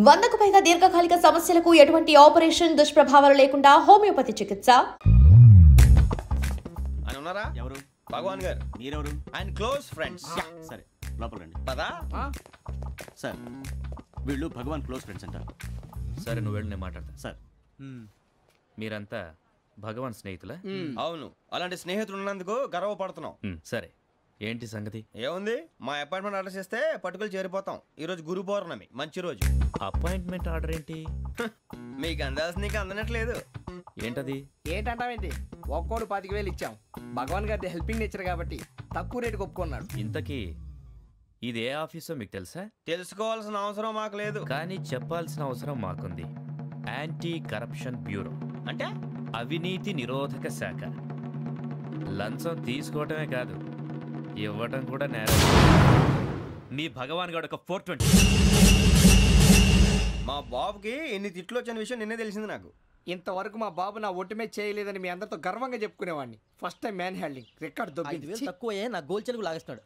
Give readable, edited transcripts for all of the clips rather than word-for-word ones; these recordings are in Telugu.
100కు పైగా దీర్ఘకాలిక సమస్యలకు ఎటువంటి ఆపరేషన్ దుష్ప్రభావాలు లేకుండా హోమియోపతి చికిత్స. ఆయన ఉన్నారా? ఎవరు? భగవాన్ గారు. మీరెవరు? ఆయన క్లోజ్ ఫ్రెండ్స్. సరే లోపల రండి. పదా సార్ వీళ్ళు భగవాన్ క్లోజ్ ఫ్రెండ్స్ అంటారు. సరే నువ్వు వెళ్ళి నేను మాట్లాడతా. సార్ మీరంతా భగవాన్ స్నేహితులా? అవును, అలాంటి స్నేహితులు ఉన్నందుకు గర్వపడుతున్నాం. సరే ఏంటి సంగతి? ఏముంది, మా అపాయింట్మెంట్ ఆర్డర్ చేస్తే పట్టుకులు చేరిపోతాం. ఈ రోజు గురు పౌర్ణమి, మంచి రోజు. అపాయింట్మెంట్ ఆర్డర్ ఏంటి? మీకు అందాల్సిన నీకు అందనట్లేదు. ఏంటది? ఏంటంటావేంటి? ఒక్కోడు 25,000 ఇచ్చాం. భగవాన్ గారి హెల్పింగ్ నేచర్ కాబట్టి తక్కువ రేటుకి ఒప్పుకున్నాడు. ఇంతకీ ఇది ఏ ఆఫీసో మీకు తెలుసా? తెలుసుకోవాల్సిన అవసరం మాకు లేదు, కానీ చెప్పాల్సిన అవసరం మాకుంది. యాంటీ కరప్షన్ బ్యూరో అంటే అవినీతి నిరోధక శాఖ. లంచం తీసుకోవటమే కాదు, ఇవ్వటం కూడా నేరం. మీ భగవాన్ గారు ఒక 420. మా బాబుకి ఎన్ని తిట్లు వచ్చిన విషయం నిన్నే తెలిసింది నాకు. ఇంతవరకు మా బాబు నా ఒట్టుమే చేయలేదని మీ అందరితో గర్వంగా చెప్పుకునేవాడిని. First time man handing record దొబ్బింది. తక్కువే నా గోల్ చెలుగు లాగేస్తున్నాడు.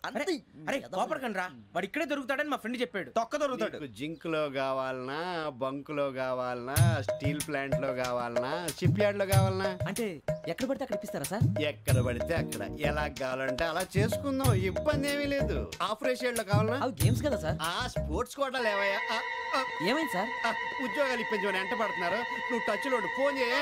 అరే కోపడకండి రా, వాడు ఇక్కడే దొరుకుతాడని మా ఫ్రెండ్ చెప్పాడు. తొక్క దొరుకుతాడు. జింక్ లో కావాలనా, బంక్ లో కావాలనా, స్టీల్ ప్లాంట్ లో కావాలనా, షిప్ యార్డ్ లో కావాలనా, అంటే ఎక్కడ పడితే అక్కడ ఇప్పిస్తారా సార్? ఎక్కడ పడితే అక్కడ ఎలా కావాలంటే అలా చేసుకుందాం, ఇబ్బంది ఏమీ లేదు. ఆపరేషన్ లో కావాలనా? అవి గేమ్స్ కదా సార్. ఆ స్పోర్ట్స్ కోటా లేవయ్యా. ఏమైంది సార్? ఉద్యోగాలు ఇప్పించమని ఎంట పడుతున్నారు. నువ్వు టచ్ లో ఫోన్ చేయ.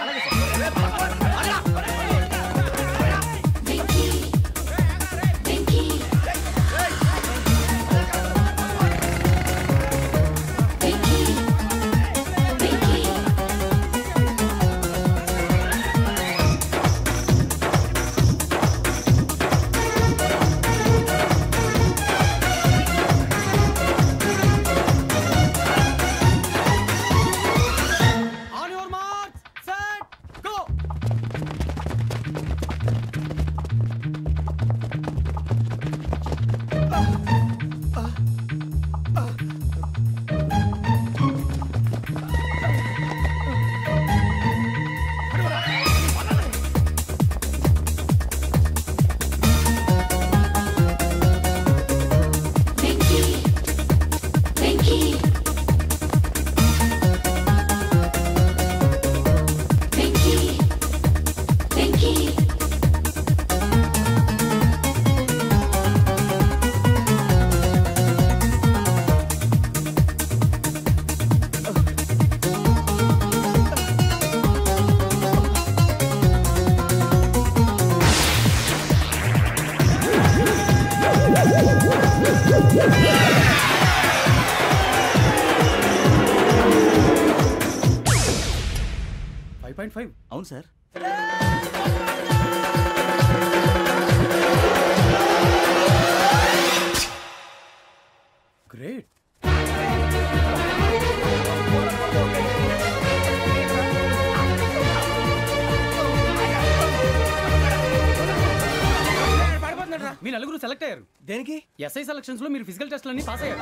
అవును సార్. గ్రేట్. మీ నలుగురు సెలెక్ట్ అయ్యారు. దేనికి? ఎస్ఐ సెలక్షన్స్ లో మీరు ఫిజికల్ టెస్ట్ అన్ని పాస్ అయ్యారు.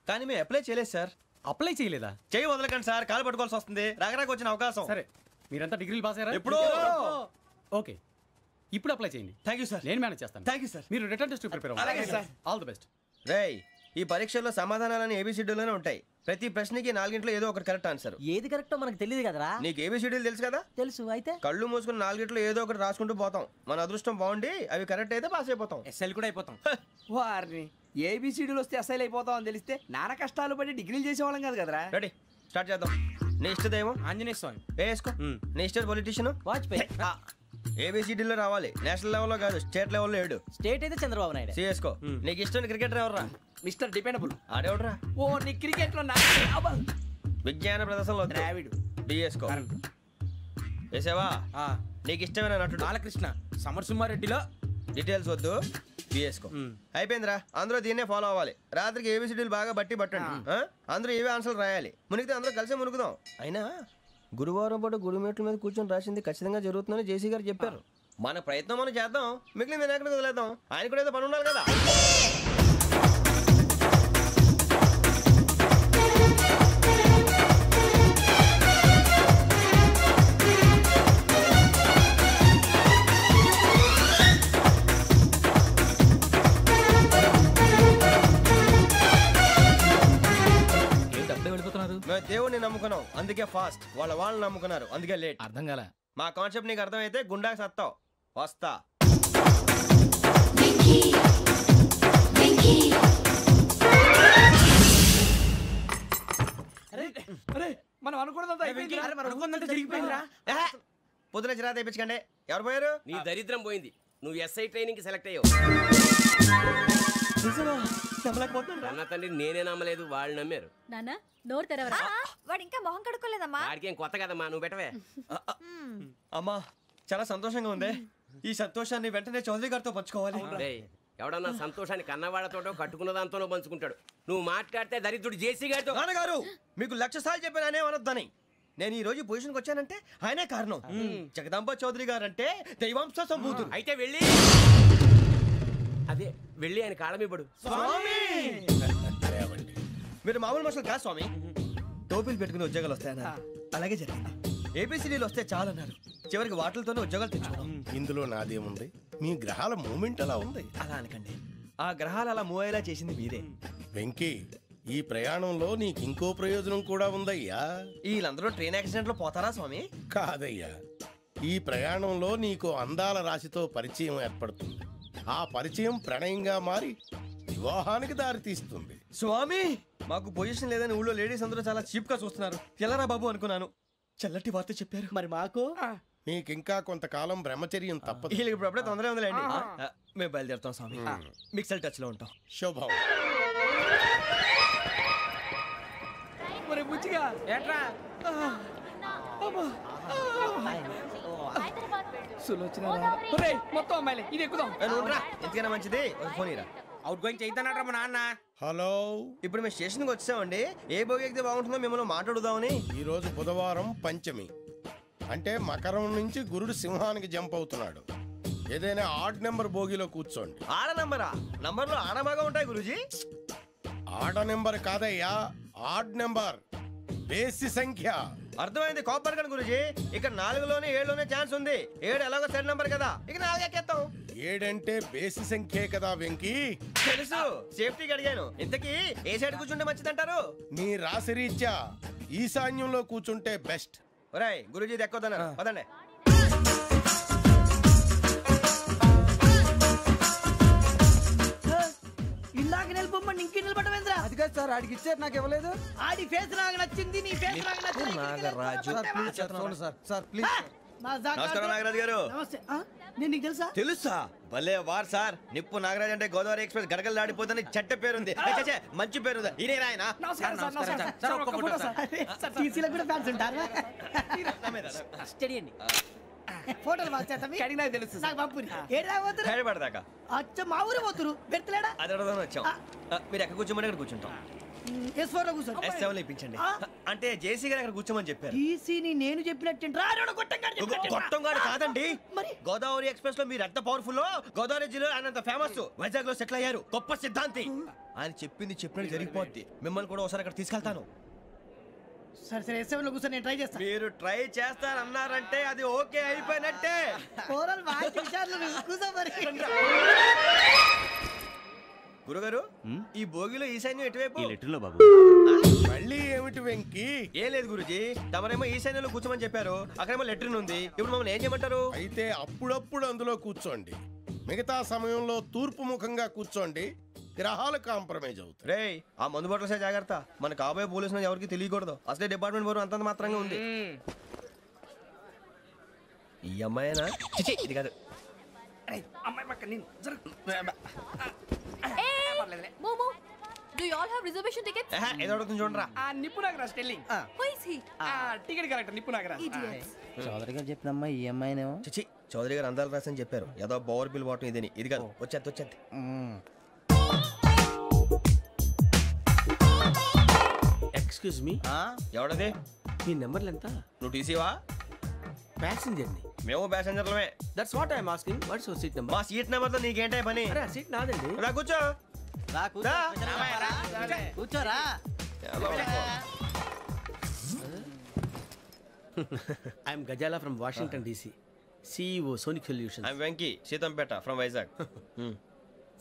కానీ మేము అప్లై చేయలేదు సార్. అప్లై చేయలేదా? చేయి వదలకండి సార్, కాలు పట్టుకోవాల్సి వస్తుంది. రాగరాకు వచ్చిన అవకాశం. సరే మీరంతా డిగ్రీలు పాస్ అయ్యారా? ఎప్పుడో. ఓకే, ఇప్పుడు అప్లై చేయండి. Thank you sir. నేను మేనేజ్ చేస్తాను. Thank you sir. మీరు రిటర్న్ టెస్ట్ ప్రిపేర్ అలాగే అవ్వండి. సార్. All the best. రేయ్, ఈ పరీక్షల్లో సమాధానాలని ఏబిసిడీలోనే ఉంటాయి. ప్రతి ప్రశ్నకి 4 ఏదో ఒకటి కరెక్ట్ ఆన్సర్. ఏది కరెక్టో మనకు తెలియదు కదరా. నీకు ఏబిసిడీలు తెలుసు కదా? తెలుసు. అయితే కళ్ళు మూసుకుని 4 ఏదో ఒకటి రాసుకుంటూ పోతాం. మన అదృష్టం బాగుండి అవి కరెక్ట్ అయితే పాస్ అయిపోతాం. ఎస్ఎల్ కూడా అయిపోతాం. వారిని ఏబిసిడీలు వస్తే ఎస్ఐలు అయిపోతాం అని తెలిస్తే నాన్న కష్టాలు పడి డిగ్రీలు చేసేవాళ్ళం కాదు కదరా. రెడీ, స్టార్ట్ చేద్దాం. నీ ఇష్టదేమో ఆంజనేయ స్వామి. వేసుకో. నీ ఇష్ట పొలిటీషియన్ వాజ్పేయి. ఏబిసిడీలో రావాలి. నేషనల్ లెవెల్లో కాదు, స్టేట్ లెవెల్లో 7. స్టేట్ అయితే చంద్రబాబు నాయుడు. సిఎస్కో. నీకు ఇష్టం క్రికెటర్ ఎవర్రా? Mister dependable. ఆడేవడరా? ఓ నీ క్రికెట్ లో విజ్ఞాన ప్రదర్శనలో ద్రావిడు. డిఎస్కో. వేసావా? నీకు ఇష్టమైన నటుడు? బాలకృష్ణ. సమర్ సుమారెడ్డిలో డీటెయిల్స్ వద్దు, బిఎస్కో. అయిపోయిందిరా. అందరూ దీన్నే ఫాలో అవ్వాలి. రాత్రికి ఏబిసిడీలు బాగా బట్టి పట్టండి. అందరూ ఏవే ఆన్సర్లు రాయాలి. మునిగితే అందరూ కలిసి మునుగుదాం. అయినా గురువారం పాటు గురుమేట్ల మీద కూర్చొని రాసింది ఖచ్చితంగా జరుగుతుందని జేసీ గారు చెప్పారు. మన ప్రయత్నం మనం చేద్దాం, మిగిలింది ఎక్కడికి వదిలేద్దాం. ఆయన కూడా ఏదో పని ఉండాలి కదా. దేవుడిని నమ్ముకున్నాం అందుకే ఫాస్ట్, వాళ్ళని నమ్ముకున్నారు అందుకే లేట్. అర్థం కాల. మా కాన్సెప్ట్ నీకు అర్థమైతే గుండాకి సత్తావు. వస్తా. మనం అనుకున్నదంతా జరిగిపోయిందిరా. పొద్దున చిరా తెప్పించకండి. ఎవరు పోయారు? నీ దరిద్రం పోయింది. నువ్వు ఎస్ఐ ట్రైనింగ్ సెలెక్ట్ అయ్యావు. అన్న తండ్రి నేనే నమ్మలేదు, వాళ్ళు నమ్మారు. నాన్న నోరు తెరవరా. వాడు ఇంకా మొహం కడుక్కోలేదమ్మా. వాడికి ఏం కొత్త కదమ్మా, నువ్వు పెట్టవే. అమ్మా చాలా సంతోషంగా ఉంది. ఈ సంతోషాన్ని వెంటనే చౌదరి గారితో పంచుకోవాలి. డేయ్, ఎవడన్నా సంతోషాన్ని కన్నవాళ్లతోటో కట్టుకున్న దాంతోనో పంచుకుంటాడు. నువ్వు మాట్లాడితే దరిద్రుడు జేసీ గారితో. నాన్నగారు మీకు 1,00,000 సార్లు చెప్పానే అనొద్దని. నేను ఈ రోజు పొజిషన్కి వచ్చానంటే ఆయనే కారణం. జగదాంబ చౌదరి గారు అంటే దైవాంశ సంభూతుడు. అయితే వెళ్ళి అదే వెళ్ళి ఆయన కాళ్ళమివ్వడు. మీరు మామూలు మనుషులు కాదు స్వామి. టోపీలు పెట్టుకుని ఉద్యోగాలు వస్తాయన్నారు, అలాగే జరిగింది. ఏబిసిడీలు వస్తే చాలన్నారు, చివరికి వాటిలతోనే ఉద్యోగాలు తెచ్చుకున్నాం. ఇందులో నాదేముంది? మీ గ్రహాల మూమెంట్ అలా ఉంది. అలా అనకండి, ఆ గ్రహాలు అలా మూవ్ అయ్యేలా చేసింది మీరే. వెంకీ, ఈ ప్రయాణంలో నీకు ఇంకో ప్రయోజనం కూడా ఉందయ్యా. వీళ్ళందరూ ట్రైన్ యాక్సిడెంట్ లో పోతారా స్వామి? కాదయ్యా, ఈ ప్రయాణంలో నీకు అందాల రాశితో పరిచయం ఏర్పడుతుంది. ఆ పరిచయం ప్రణయంగా మారి వివాహానికి దారితీస్తుంది. స్వామి మాకు పొజిషన్ లేదని ఊళ్ళో లేడీస్ అందరూ చాలా చీప్ గా చూస్తున్నారు. ఎలారా బాబు అనుకున్నాను, చల్లటి వార్త చెప్పారు. మరి మాకు నీకింకా కొంతకాలం బ్రహ్మచర్యం తప్పదు. వీళ్ళకి ఇప్పుడు అప్పుడే తొందరగా ఉందిలేండి. మేము బయలుదేరుతాం స్వామి, మిక్సల్ టచ్ లో ఉంటాం. శుభం. మొత్తం అమ్మాయిలే, ఇది ఎక్కుదాం. ఎందుకైనా మంచిది ఫోన్ ఇరా. అవుట్ గోయింగ్ చేద్దానట్రా మా నాన్న. హలో, ఇప్పుడు మేము స్టేషన్కి వచ్చామండి. ఏ బోగి ఎక్కితే బాగుంటుందో మిమ్మల్ని మాట్లాడుదామని. ఈరోజు బుధవారం పంచమి, అంటే మకరం నుంచి గురుడు సింహానికి జంప్ అవుతున్నాడు. ఏదైనా ఆడ్ నెంబర్ బోగిలో కూర్చోండి. ఆడ నంబరా? నంబర్లో ఆడ బాగా ఉంటాయి గురూజీ. ఆడ నెంబర్ కాదయ్యా, ఆడ్ నెంబర్, బేసి సంఖ్య. అర్థమైంది కాపర్ కన్ గురూజీ. ఇక్కడ 4లోనే 7లోనే ఛాన్స్ ఉంది. 7 ఎలాగో సెడ్ నంబర్ కదా, ఇక 4 ఎక్కేస్తాం. 7 అంటే బేసి సంఖ్యే కదా వెంకీ. తెలుసు, సేఫ్టీకి అడిగాను. ఇంతకీ ఏ సైడ్ కూర్చుంటే మంచిదంటారు? నీ రాశి రీత్యా ఈశాన్యంలో కూర్చుంటే బెస్ట్. ఒరేయ్ గురూజీ దెక్కొద్దన్నారు, పదండి. ఇలాగ నిలబొమ్మని ఇంకే నిలబడమేంద్రా. అది కాదు సార్, ఆడికి ఇచ్చారు, నాకు ఇవ్వలేదు. ఆడి ఫేస్ నాకు నచ్చింది, నీ ఫేస్ నాకు నచ్చింది. Nagaraju sir please. నమస్కారం నాగరాజు గారు. నమస్తే. నేను నీకు తెలుసా? తెలుసా? భలే వార్ సార్. నిప్పు నాగరాజ్ అంటే గోదావరి ఎక్స్ప్రెస్ గడగలు దాడిపోతుంది చెట్ట పేరుంది. మంచి పేరుంది. ఇదే ఆయన. టీసీలో కూడా ఫ్యాన్స్ ఉంటారు. స్టడీ అండి. ఫోటోలు నాకు తెలుసు. నాకు పంపుని ఏడా పోతురు? హైదరాబాద్ అచ్చ మా ఊరు పోతురు. పెడతలేడా? అది అడగదామని వచ్చాం. మీరు ఎక్కడ కూర్చోమని అక్కడ కూర్చుంటాం. S4 లో కూర్చోండి. S7 ఇప్పించండి. అంటే జేసీ గారు అక్కడ కూర్చోమని చెప్పారు. టీసీని నేను చెప్పినట్టు గొట్టంగాడు కాదండి. మరి గోదావరి ఎక్స్ప్రెస్ లో మీరు ఎంత పవర్ఫుల్, గోదావరి జిల్లా ఆయన ఫేమస్. వైజాగ్ లో సెటిల్ అయ్యారు, గొప్ప సిద్ధాంతి. ఆయన చెప్పింది చెప్పినట్టు జరిగిపోద్ది. మిమ్మల్ని కూడా ఒకసారి అక్కడ తీసుకెళ్తాను. సరే సరే, S7 లో కూర్చొని నేను ట్రై చేస్తాను. మీరు ట్రై చేస్తారన్నారంటే అది ఓకే అయిపోయినట్టే. గురుగారు, ఈ భోగిలో ఈశాన్యం ఎటువైపు? లెటర్లో బాబు. మళ్ళీ ఏమిటి వెంకీ? ఏం లేదు గురుజీ, తమరేమో ఈశాన్యంలో కూర్చోమని చెప్పారు. అక్కడేమో లెటర్ ఉంది. ఇప్పుడు మమ్మల్ని ఏం చేయమంటారు? అయితే అప్పుడప్పుడు అందులో కూర్చోండి. మిగతా సమయంలో తూర్పు ముఖంగా కూర్చోండి. గ్రహాలు కాంప్రమైజ్ అవుతాయి. రే, ఆ మందు బట్టలసే జాగ్రత్త. మన కాబోయే పోలీసులు ఎవరికి తెలియకూడదు. అసలే డిపార్ట్మెంట్ బోరు అంతంత మాత్రంగా ఉంది. ఈ అమ్మాయినా? చిచి, ఇది కాదు. అమ్మాయి పక్క నేను Momo, do you all have reservation tickets? ఏదో అడుగుతుంది చూడరా. నిప్పు Nagaraj telling. Who is he? Ticket collector నిప్పు నాగరాజ్. Idiots. చౌదరి గారు చెప్పినమ్మా ఈ అమ్మాయినేమో. చిచి, చౌదరి గారు అందాలు రాసని చెప్పారు. ఏదో బోర్ బిల్ బాటం ఇదని. ఇది కాదు, వచ్చేది. Excuse me, ఎవడది? మీ నెంబర్లు ఎంత? నువ్వు టీసీవా? ప్యాసింజర్ ని. మేము ప్యాసెంజర్లమే. That's what I'm asking. What's your seat number? మా సీట్ నెంబర్ తో నీకేంటే పని? అరే ఆ సీట్ నాదండి. రా కూర్చో. కూర్చోరా. I'm Gazala from Washington DC, CEO Sonic Solutions. I'm Venky, Seethampeta from Vizag.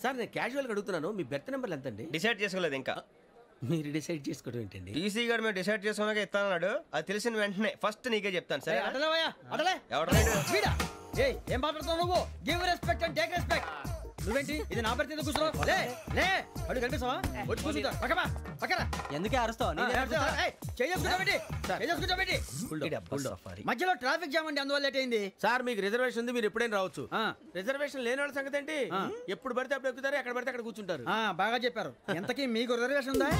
Sir నేను క్యాజువల్గా అడుగుతున్నాను, మీ బెర్త్ నెంబర్లు ఎంత అండి? డిసైడ్ చేసుకోలేదు ఇంకా. మీరు డిసైడ్ చేసుకోవడం ఏంటండి? టీసీ గారు మేము డిసైడ్ చేసుకున్నాక ఇస్తానన్నాడు. అది తెలిసిన వెంటనే ఫస్ట్ నీకే చెప్తాను. సరే ఎవరు ఏం మాట్లాడుతున్నావు నువ్వు? Give respect and take respect. నువ్వేంటి ఇది నా పరిస్థితి కూర్చున్నావు? అడుగు కనిపిస్తావా? ఎందుకే అరుస్తావు? మధ్యలో ట్రాఫిక్ జామ్ అండి, అందువల్ల లేట్ అయింది. సార్ మీకు రిజర్వేషన్ ఉంది, మీరు ఎప్పుడైనా రావచ్చు. రిజర్వేషన్ లేని వాళ్ళ సంగతి ఏంటి? ఎప్పుడు పడితే అప్పుడు ఎక్కుతారు, ఎక్కడ పడితే అక్కడ కూర్చుంటారు. బాగా చెప్పారు. ఎంతకీ మీకు రిజర్వేషన్ ఉందా?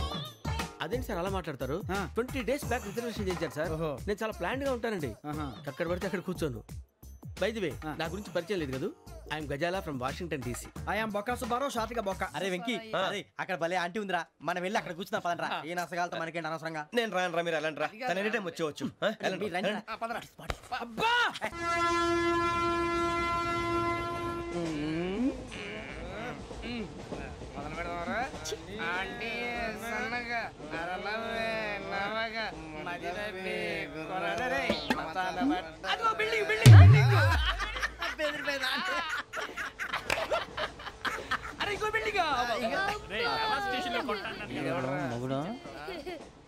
అదేంటి సార్ అలా మాట్లాడతారు? 20 days బ్యాక్ రిజర్వేషన్ చేశారు సార్. నేను చాలా ప్లాన్డ్ గా ఉంటానండి. అక్కడ పడితే అక్కడ కూర్చోను. బై ది వే, నా గురించి పరిచయం లేదు కదా. I'm Gazala from Washington DC. I'm Bokka Subbarao, షాతిగా బొక్క. అరే వెంకీ, అక్కడ భలే ఆంటీ ఉందిరా, మనం వెళ్ళి అక్కడ కూర్చున్నా పదనరా. ఏ నసగాలతో మనకేంటి అనవసరంగా. నేను రాను రా, మీరు వెళ్ళండి రా. తన ఎనీ టైం వచ్చేవచ్చు.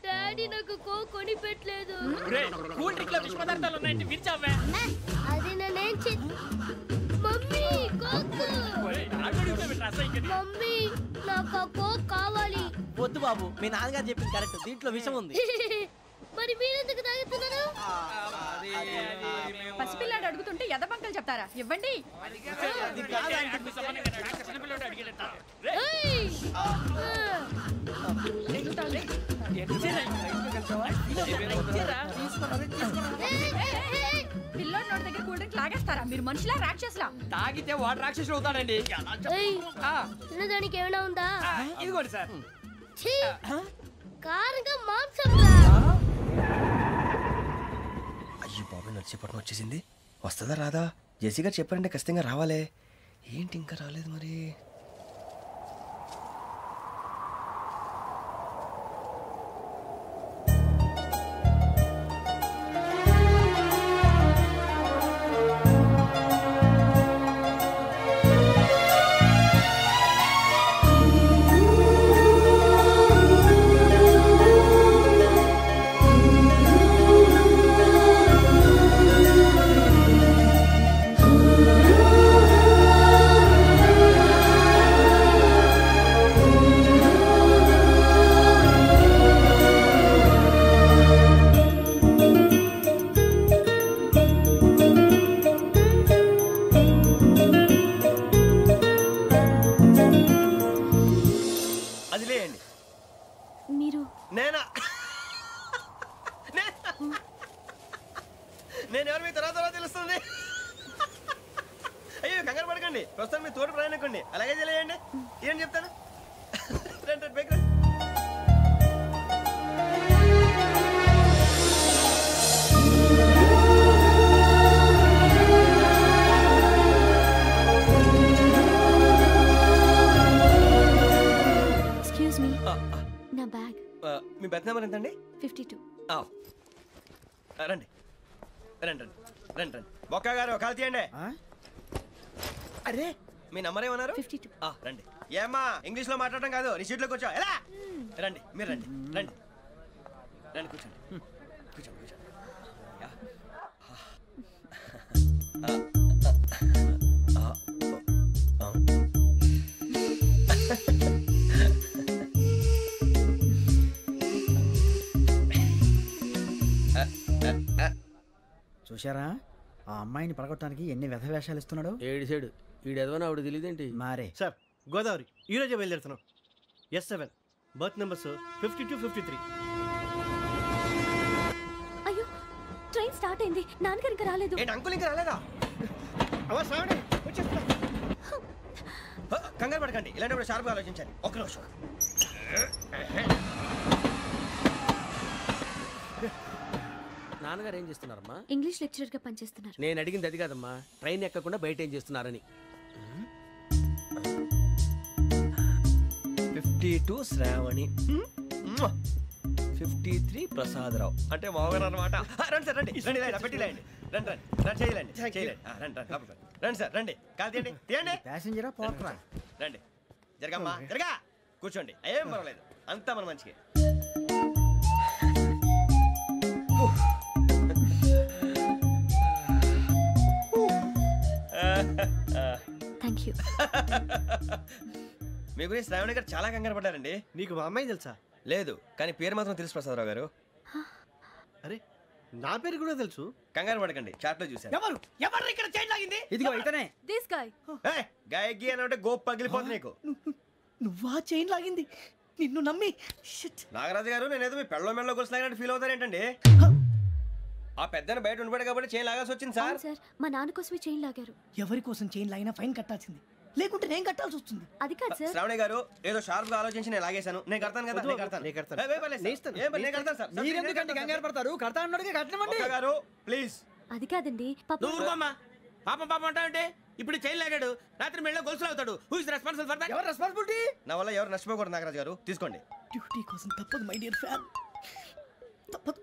డాడీ నాకు కోక్ కొని పెట్టలేదు. అది నేనేం మమ్మీ కోక్. మమ్మీ నాకు కోక్ కావాలి. వద్దు బాబు, మీ నాన్నగారు చెప్పింది కరెక్ట్, దీంట్లో విషయం ఉంది. మరి మీరెందుకు తాగుతున్నారు? పసిపిల్లాడు అడుగుతుంటే ఎదబంకలు చెప్తారా? ఇవ్వండి. పిల్లోడి నోటి దగ్గర కూల్ డ్రింక్ లాగేస్తారా? మీరు మనుషులా రాక్షసులా? తాగితే వాడు రాక్షసుడు అవుతాడండి. తినదానికి ఏమైనా ఉందా? ఇదిగోండి సార్. కారంగా మాంసం. అయ్యో బాబు, నడిచేపట్నం వచ్చేసింది. వస్తుందా రాదా? జెసి గారు చెప్పారంటే ఖచ్చితంగా రావాలే. ఏంటి ఇంకా రాలేదు మరి? నేను ఎవరు మీ తర్వాత తెలుస్తుంది. అయ్యో కంగారు పడకండి, ప్రస్తుతం మీ తోటి ప్రయాణకండి. అలాగే తెలియండి. ఏం చెప్తాను. రండి బైక్ రండి. ఎక్స్క్యూజ్ మీ, నా బ్యాగ్. మీ బెత్ నెంబర్ ఎంతండి? 52. రండి రండి రండి రండి రండి. బొక్క గారు కాల్ తీయండి. అరే మీ నంబర్ ఏమన్నారు? 52. రండి. ఏమ్మా ఇంగ్లీష్ లో మాట్లాడడం కాదు, నీ సీట్లో కూర్చో. ఎలా రండి, మీరు రండి రండి రండి, కూర్చోండి కూర్చోండి కూర్చోండి. చూశారా ఆ అమ్మాయిని పడగొట్టడానికి ఎన్ని వ్యధ వేషాలు ఇస్తున్నాడు. ఏడిసాడు ఈడు ఎదవని ఆవిడ తెలియదేంటి. మారే సార్ గోదావరి ఈరోజే బయలుదేరుతున్నాం. S7 berth numbers 52, 53. అయ్యో ట్రైన్ స్టార్ట్ అయింది, నాన్నగారు ఇంకా రాలేదు. ఏంటి అంకుల్ ఇంకా రాలేదా? కంగారు పడకండి, ఇలాంటప్పుడు షార్ప్గా ఆలోచించాలి. ఒక్క నిమిషం. నాన్నగారు ఏం చేస్తున్నారమ్మా? ఇంగ్లీష్ లెక్చరర్ గా పనిచేస్తున్నారు. నేను అడిగింది అది కాదమ్మా, ట్రైన్ ఎక్కకుండా బయట ఏం చేస్తున్నారని. 52 శ్రావణి, 53 ప్రసాదరావు అంటే మామగారు అనమాట. రండి సార్ రండి రండి, పెట్టి లేండి. రండి రండి రండి, చేయలేండి చేయలేండి. రండి రండి రండి సార్ రండి, కాల్ తీయండి తీయండి. ప్యాసింజరా పోట్రా. రండి జరగమ్మా జరగా, కూర్చోండి. ఏం పర్వాలేదు. అంతా మన మంచిగా. Thank you. మీ గురించి శ్రావణి గారు చాలా కంగారు పడ్డారండి. నీకు మా అమ్మాయి తెలుసా? లేదు, కానీ పేరు మాత్రం తెలుసు ప్రసాదరావు గారు. అరే నా పేరు కూడా తెలుసు. కంగారు పడకండి, చాట్ లో చూసాను. ఎవరు ఇక్కడ చైన్ లాగింది? ఇదిగో ఇతనే. This guy. గాయకి అని అంటే గోప్ పగిలిపోతుంది నీకు. నువ్వా చైన్ లాగింది? నిన్ను నమ్మి. నాగరాజు గారు, నేనేదో మీ పెళ్ళ మెళ్ళలో గురిసిలాగినట్టు ఫీల్ అవుతారేంటండి? ఆ పెద్దని బయట ఉండిపోయాడు కాబట్టి చైన్ లాగాల్సి వచ్చింది సార్. సార్ మా నాన్న కోసమే చైన్ లాగారు. ఎవరి కోసం చైన్ లాగినా ఫైన్ కట్టాల్సింది, లేకుంటే నేను కట్టాల్సి వస్తుంది. అది కాదు సార్. శ్రావణి గారు ఏదో షార్ప్ గా ఆలోచించి నేను లాగేశాను. నేను కడతాను కదా. మీరెందుకంటే కంగారు పడతారు? కడతా అన్నాడుగా కట్టమండి. గారు ప్లీజ్. అది కాదండి పాపం అంటావంటే ఇప్పుడు చైన్ లాగాడు, రాత్రి మెళ్ళ గొలుసులు అవుతాడు. Who is responsible for that? ఎవరు రెస్పాన్సిబిలిటీ? నా వల్ల ఎవరు నష్టపోకూడదు నాగరాజు గారు, తీసుకోండి. డ్యూటీ కోసం తప్పదు మై డియర్ ఫ్యాన్, తప్పదు.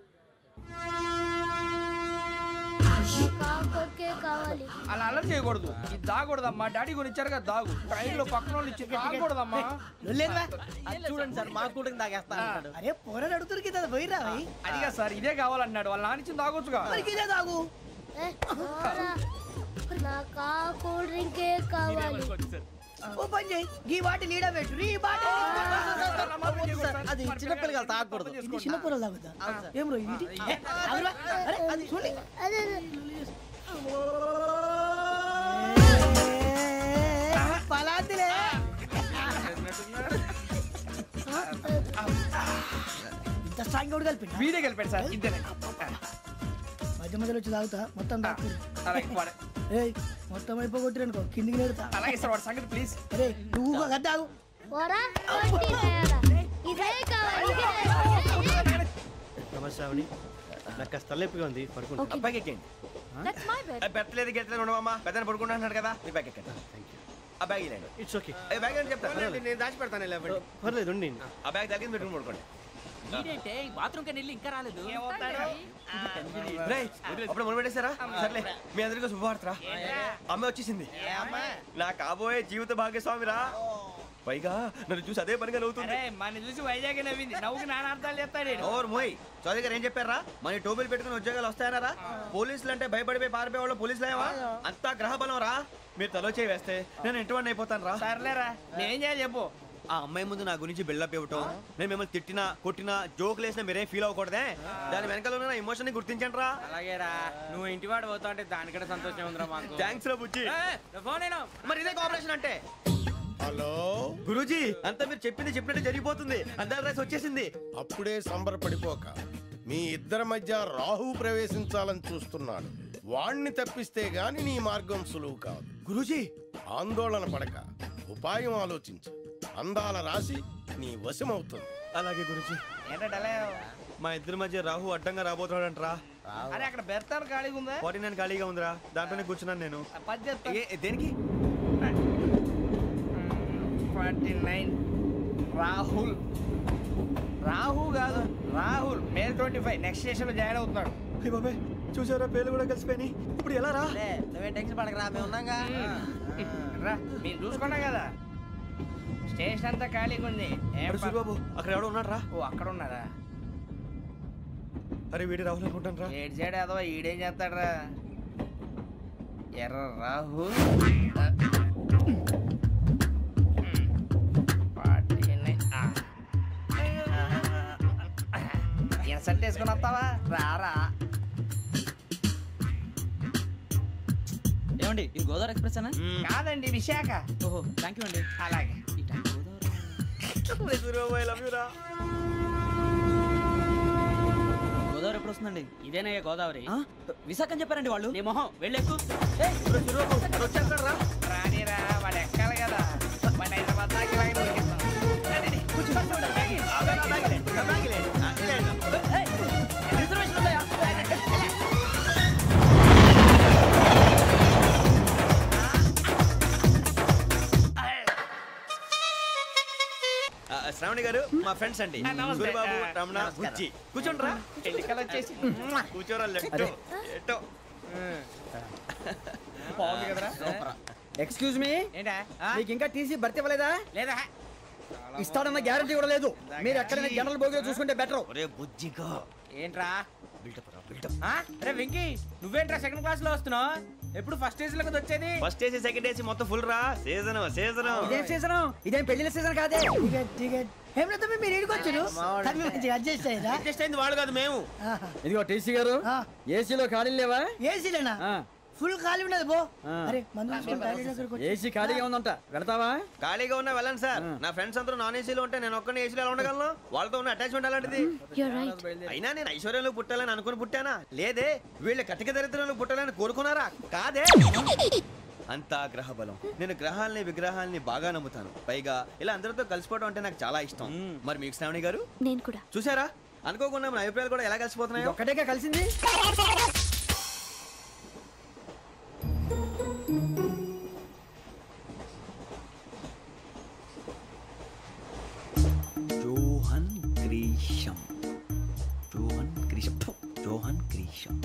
అలా అల్లరి చేయకూడదు. ఇది దాగకూడదమ్మా. డాడీ కొని ఇచ్చారు కదా దాగు. ట్రైన్ లో పక్కన వాళ్ళు ఇచ్చి దాగకూడదమ్మా. చూడండి సార్, మా కూడా తాగేస్తా. అరే పోరాడు అడుగుతారు కదా, పోయిరా. అదిగా సార్, ఇదే కావాలన్నాడు. వాళ్ళ నాన్న ఇచ్చింది తాగొచ్చుగా. ఇదే తాగు. ఓ పని చేయి, ఈ బాటిల్ లీడ పెట్టు. ఈ బాటిల్ అది చిన్నపిల్లలు తాగకూడదు. ఇది చిన్న పొరలు తాగుతా. ఏం రో ఇది? అరే అది చూడండి. పలాతిలే. ఇంత స్ట్రాంగ్ కూడా కలిపి వీడే కలిపాడు సార్. ఇంతనే మధ్య మధ్యలో వచ్చి తాగుతా. మొత్తం తాగుతుంది. మొత్తం అయిపోగొట్టిరనుకో కిందికి నేడుతా. అలాగే సార్, వాడు సంగతి ప్లీజ్. అరే నువ్వు కదా తాగు. నమస్కారం. నాకు కాస్త తలెప్పిగా ఉంది, పడుకుంటా. బ్యాగ్ ఎక్కండి. పెట్టలేదు గెట్టలేదు ఉండవమ్మా. పెద్దని పడుకుంటున్నాడు కదా, మీ బ్యాగ్ ఎక్కండి. ఆ బ్యాగ్ ఇలాండి. It's okay. బ్యాగ్ అని చెప్తాను, నేను దాచి పెడతాను. పర్లేదు ఉండి. ఆ బ్యాగ్ తగ్గింది పెట్టుకుని పడుకోండి. బాత్రూమ్ కని ఇంకా రాలేదు. అప్పుడు మొదలు పెట్టేశారా? సర్లే, మీ అందరికీ శుభవార్తరా. అమ్మ వచ్చేసింది. నా కాబోయే జీవిత భాగ్యస్వామిరా. పైగా నన్ను చూసి అదే పనిగా నవ్వుతుంది. మన చూసి వైజాగ్ నవ్వింది. నవ్వుకి నాన్న అర్థాలు చెప్తాడు. ఓర్ మోయ్, చౌదరి గారు ఏం చెప్పారా? మన టోబీలు పెట్టుకుని ఉద్యోగాలు వస్తాయనరా? పోలీసులు అంటే భయపడిపోయి పారిపోయే వాళ్ళు పోలీసులు అయ్యవా? అంతా గ్రహ బలం రా. మీరు తలో చేయి వేస్తే నేను ఇంటివాడిని అయిపోతాను రా. సర్లేరా, నేనేం చేయాలి చెప్పు. ఆ అమ్మాయి ముందు నా గురించి బిల్డప్ ఇవ్వటం, నేను మిమ్మల్ని తిట్టినా కొట్టినా జోకులు వేసినా మీరేం ఫీల్ అవ్వకూడదే. దాని వెనకాల ఉన్న ఎమోషన్ ని గుర్తించండి రా. అలాగేరా, నువ్వు ఇంటి వాడు పోతా అంటే దానికంటే సంతోషం ఉందిరా మాకు. థ్యాంక్స్ రా బుజ్జి. మరి ఇదే కోఆపరేషన్ అంటే. హలో గురూజీ, అంతా మీరు చెప్పింది చెప్పినట్టు జరిగిపోతుంది. అందాల రైస్ వచ్చేసింది. అప్పుడే సంబరపడిపోక. మీ ఇద్దరి మధ్య రాహు ప్రవేశించాలని చూస్తున్నాడు. వాణ్ణి తప్పిస్తే గాని నీ మార్గం సులువు కాదు. గురూజీ, ఆందోళన పడక, ఉపాయం ఆలోచించు. అందాల రాశి నీ వశమవుతుంది. అలాగే గురూజీ. మా ఇద్దరి మధ్య రాహు అడ్డంగా రాబోతున్నాడంట్రా. అరే అక్కడ బెర్తాను ఖాళీగా ఉందా? 49 ఖాళీగా ఉందిరా, దాంట్లోనే కూర్చున్నాను నేను. దేనికి? 49 రాహుల్. రాహు కాదు, రాహుల్. మే 25 నెక్స్ట్ స్టేషన్ లో జాయిన్ అవుతున్నాడు. బాబాయ్ చూసారా, పేర్లు కూడా కలిసిపోయి. ఇప్పుడు ఎలా రా? నువ్వే టెన్షన్ పడకరా, మేము ఉన్నాగా. రా, మీరు చూసుకున్నా కదా. స్టేషన్ అంతా ఖాళీగా ఉంది. బాబు అక్కడ ఎవడో ఉన్నాడు రా. ఓ అక్కడ ఉన్నారా? అరే వీడి రాహుల్ అనుకుంటాను రా. ఏడు సైడ్ అదో ఈడేం చేస్తాడు రా. ఎర్ర రాహుల్. సెట్ వేసుకుని వస్తావా? రారా. ఏమండి, ఇది గోదావరి ఎక్స్ప్రెస్ అనా? కాదండి, విశాఖ. ఓహో, థ్యాంక్ యూ అండి. అలాగే. గోదావరి ఎప్పుడు వస్తుందండి? ఇదేనయ్యా గోదావరి. విశాఖ అని చెప్పారండి వాళ్ళు. నీ మొహం వెళ్ళెక్కు. రానిరా, వాడు ఎక్కాలి కదా. వాడు హైదరాబాద్ దాకా ఇలాగే దొరికిస్తాం. రిజర్వేషన్ ఉన్నాయా? శ్రావణి గారు మా ఫ్రెండ్స్ అండి. గురుబాబు, రమణ, బుజ్జి. కూర్చోండి రా. కూర్చోరా. ఎట్టో ఎక్స్క్యూజ్ మీ, నీకు ఇంకా టీసీ భర్తీ ఇవ్వలేదా? లేదా. ఇస్తాడన్న గ్యారంటీ కూడా లేదు. మీరు ఎక్కడైనా జనరల్ బోగిలో చూసుకుంటే బెటర్. ఒరే బుజ్జిగా ఏంట్రా అరే వెంకీ నువ్వేంట్రా సెకండ్ క్లాస్ లో వస్తున్నావు? ఎప్పుడు ఫస్ట్ ఏసీ లో వచ్చేది? ఫస్ట్ ఏసీ సెకండ్ ఏసీ మొత్తం ఫుల్ రా. సీజన్ ఇదేం సీజన్? ఇదేం పెళ్లిన సీజన్ కాదే. మీరు ఇడికొచ్చారు అడ్జస్ట్ అయ్యారా? అడ్జస్ట్ అయింది వాళ్ళు కాదు మేము. ఇదిగో టీసీ గారు, ఏసీలో ఖాళీలు లేవా? ఏసీలేనా? ఫుల్ ఖాళీ ఉండదు బో. అరే ఏసీ ఖాళీగా ఉందంట, వెళ్తావా? ఖాళీగా ఉన్నా వెళ్ళండి సార్. నా ఫ్రెండ్స్ అందరూ నాన్ ఏసీలో ఉంటే నేను ఒక్కనే ఏసీలో ఎలా ఉండగలను? వాళ్ళతో ఉన్న అటాచ్మెంట్ అలాంటిది. అయినా నేను ఐశ్వర్యంలో పుట్టాలని అనుకుని పుట్టానా? లేదే. వీళ్ళ కటిక దరిద్రంలో పుట్టాలని కోరుకున్నారా? కాదే. అంతా గ్రహ బలం. నేను గ్రహాలని విగ్రహాలని బాగా నమ్ముతాను. పైగా ఇలా అందరితో కలిసిపోవడం అంటే నాకు చాలా ఇష్టం. మరి మీకు శ్రావణి గారు? నేను కూడా. చూసారా, అనుకోకుండా మన అభిప్రాయాలు కూడా ఎలా కలిసిపోతున్నాయి. ఒకటేగా కలిసింది. జోహన్ గ్రీషం. జోహన్ గ్రీషం. జోహన్ గ్రీషం.